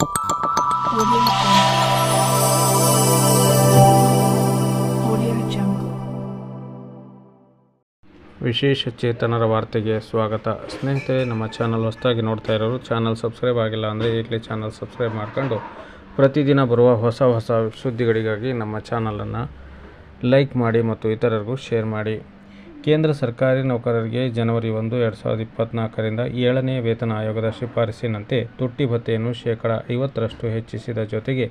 Audio Jungle. ವಿಶೇಷ ಚೇತನರ ವಾರ್ತೆಗೆ ಸ್ವಾಗತ. ಸ್ನೇಹಿತರೆ, ನಮ್ಮ ಚಾನಲ್ ಹೊಸದಾಗಿ ನೋಡ್ತಾ ಇರೋರು ಚಾನಲ್ ಸಬ್ಸ್ಕ್ರೈಬ್ ಆಗಿಲ್ಲ ಅಂದರೆ ಈಗಲೇ ಚಾನಲ್ ಸಬ್ಸ್ಕ್ರೈಬ್ ಮಾಡ್ಕೊಂಡು ಪ್ರತಿದಿನ ಬರುವ ಹೊಸ ಸುದ್ದಿಗಳಿಗಾಗಿ ನಮ್ಮ ಚಾನಲನ್ನು ಲೈಕ್ ಮಾಡಿ ಮತ್ತು ಇತರರಿಗೂ ಶೇರ್ ಮಾಡಿ. ಕೇಂದ್ರ ಸರ್ಕಾರಿ ನೌಕರರಿಗೆ ಜನವರಿ 1, 2024ರಿಂದ 7ನೇ ವೇತನ ಆಯೋಗದ ಶಿಫಾರಸಿನಂತೆ ತುಟ್ಟಿ ಭತ್ಯೆಯನ್ನು ಶೇಕಡ 50ರಷ್ಟು ಹೆಚ್ಚಿಸಿದ ಜೊತೆಗೆ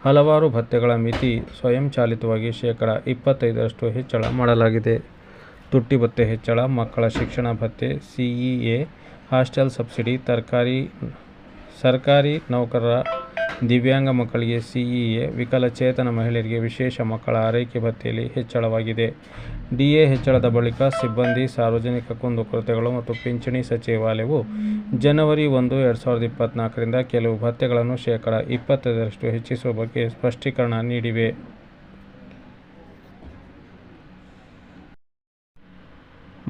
ಹಲವಾರು ಭತ್ಯೆಗಳ ಮಿತಿ ಸ್ವಯಂಚಾಲಿತವಾಗಿ ಶೇಕಡ 25ರಷ್ಟು ಹೆಚ್ಚಳ ಮಾಡಲಾಗಿದೆ. ತುಟ್ಟಿ ಭತ್ಯೆ ಹೆಚ್ಚಳ, ಮಕ್ಕಳ ಶಿಕ್ಷಣ ಭತ್ಯೆ, ಸಿಇಎ, ಹಾಸ್ಟೆಲ್ ಸಬ್ಸಿಡಿ, ಸರ್ಕಾರಿ ನೌಕರರ ದಿವ್ಯಾಂಗ ಮಕ್ಕಳಿಗೆ ಸಿಇಎ, ವಿಕಲಚೇತನ ಮಹಿಳೆಯರಿಗೆ ವಿಶೇಷ ಮಕ್ಕಳ ಆರೈಕೆ ಭತ್ಯೆಯಲ್ಲಿ ಹೆಚ್ಚಳವಾಗಿದೆ. ಡಿಎ ಹೆಚ್ಚಳದ ಬಳಿಕ ಸಿಬ್ಬಂದಿ, ಸಾರ್ವಜನಿಕ ಕುಂದುಕೊರತೆಗಳು ಮತ್ತು ಪಿಂಚಣಿ ಸಚಿವಾಲಯವು ಜನವರಿ 1, 2024ರಿಂದ ಕೆಲವು ಭತ್ಯೆಗಳನ್ನು ಶೇಕಡ 25ರಷ್ಟು ಹೆಚ್ಚಿಸುವ ಬಗ್ಗೆ ಸ್ಪಷ್ಟೀಕರಣ ನೀಡಿವೆ.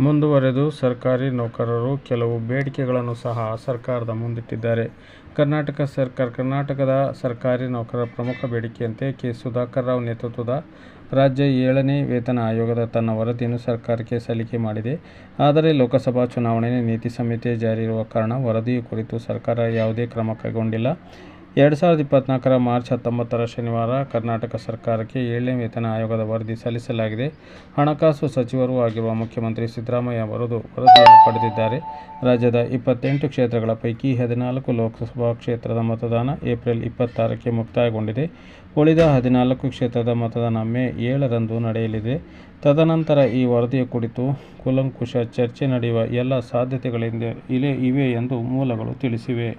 ಮುಂದುವರೆದು ಸರ್ಕಾರಿ ನೌಕರರು ಕೆಲವು ಬೇಡಿಕೆಗಳನ್ನು ಸಹ ಸರ್ಕಾರದ ಮುಂದಿಟ್ಟಿದ್ದಾರೆ. ಕರ್ನಾಟಕದ ಸರ್ಕಾರಿ ನೌಕರರ ಪ್ರಮುಖ ಬೇಡಿಕೆಯಂತೆ ಕೆ. ಸುಧಾಕರ್ ರಾವ್ ನೇತೃತ್ವದ ರಾಜ್ಯ 7ನೇ ವೇತನ ಆಯೋಗ ತನ್ನ ವರದಿಯನ್ನು ಸರ್ಕಾರಕ್ಕೆ ಸಲ್ಲಿಕೆ ಮಾಡಿದೆ. ಆದರೆ ಲೋಕಸಭಾ ಚುನಾವಣೆ ನೀತಿ ಸಂಹಿತೆ ಜಾರಿ ಇರುವ ಕಾರಣ ವರದಿಯ ಕುರಿತು ಸರ್ಕಾರ ಯಾವುದೇ ಕ್ರಮ ಕೈಗೊಂಡಿಲ್ಲ. 2024ರ ಮಾರ್ಚ್ 19ರ ಶನಿವಾರ ಕರ್ನಾಟಕ ಸರ್ಕಾರಕ್ಕೆ 7ನೇ ವೇತನ ಆಯೋಗದ ವರದಿ ಸಲ್ಲಿಸಲಾಗಿದೆ. ಹಣಕಾಸು ಸಚಿವರೂ ಆಗಿರುವ ಮುಖ್ಯಮಂತ್ರಿ ಸಿದ್ದರಾಮಯ್ಯ ವರದಿಯನ್ನು ಪಡೆದಿದ್ದಾರೆ. ರಾಜ್ಯದ 28 ಕ್ಷೇತ್ರಗಳ ಪೈಕಿ 14 ಲೋಕಸಭಾ ಕ್ಷೇತ್ರದ ಮತದಾನ ಏಪ್ರಿಲ್ 26ಕ್ಕೆ ಮುಕ್ತಾಯಗೊಂಡಿದೆ. ಉಳಿದ 14 ಕ್ಷೇತ್ರದ ಮತದಾನ ಮೇ 7ರಂದು ನಡೆಯಲಿದೆ. ತದನಂತರ ಈ ವರದಿಯ ಕುರಿತು ಕೂಲಂಕುಷ ಚರ್ಚೆ ನಡೆಯುವ ಎಲ್ಲ ಸಾಧ್ಯತೆಗಳಿವೆ ಎಂದು ಮೂಲಗಳು ತಿಳಿಸಿವೆ.